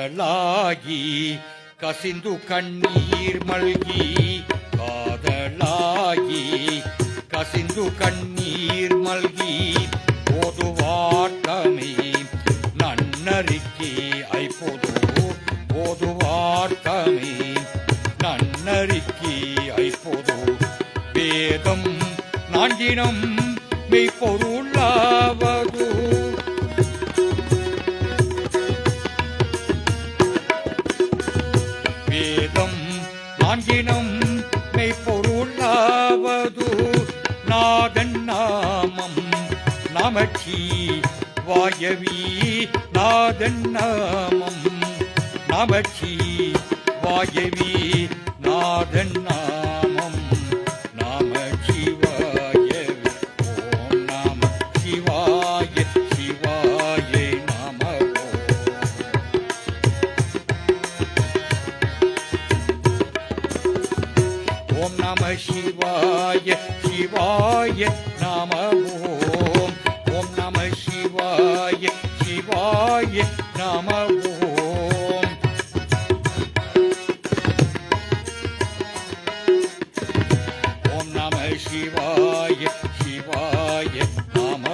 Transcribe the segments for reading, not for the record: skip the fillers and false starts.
காதலாகி கசிந்து கண்ணீர் மல்கி காதலாகி கசிந்து கண்ணீர் மல்கி ஓதுவார்த்தமே நன்னறிக்கை ஐப்போது ஓதுவார்த்தமே நன்னறிக்கை ஐப்போது வேதம் நான்கினம் மெய்ப்பொருளாவது வேதம் நான்கினம் மெய்ப்பொருளாவது நாதன் நாமம் நமச்சி வாயவி நாதன் நாமம் நமச்சி வாயவி நாதன் நாமம் நாம சிவாயவி ஓம் நம சிவாய சிவாய நம ஓம் நம சிவாய சிவாய நம ஓம் நம சிவாய சிவாய நம ஓம் நம சிவாய சிவாய நம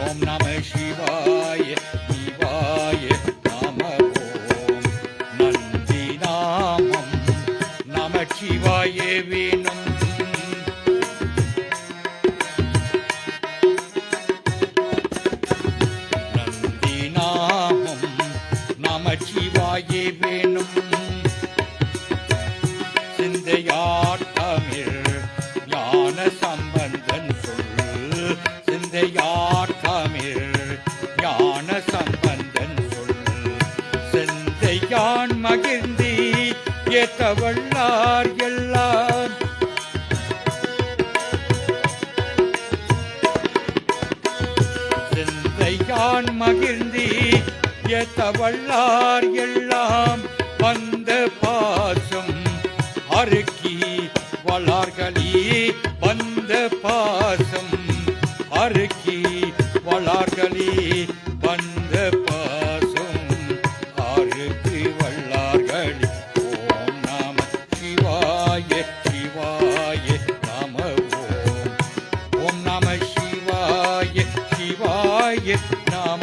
ஓம் நம சிவாய சிவாய நம நந்தி நாமம் நம சிவாய வேணும் நந்தி நாமம் நம சிவாய வேணும் சிந்தையாட்டமிழ் ஞான சம்பந்தன் சொல் சிந்தையாட்டமிழ் ஞான சம்பந்தன் சொல் சிந்தையான் மகிழ்ந்தி ஏத்தவள்ளார் எல்லாம் சிந்தையான் மகிழ்ந்தி ஏத்தவள்ளார் எல்லாம் வந்த பாசம் அருக்கி வளார்களி வந்த பாசம் அருக்கி வளார்களி வந்த பாசம் அருக்கி வள்ளார்களி ஓம் நம சிவாய சிவாய நம ஓம் நம சிவாய சிவாய நம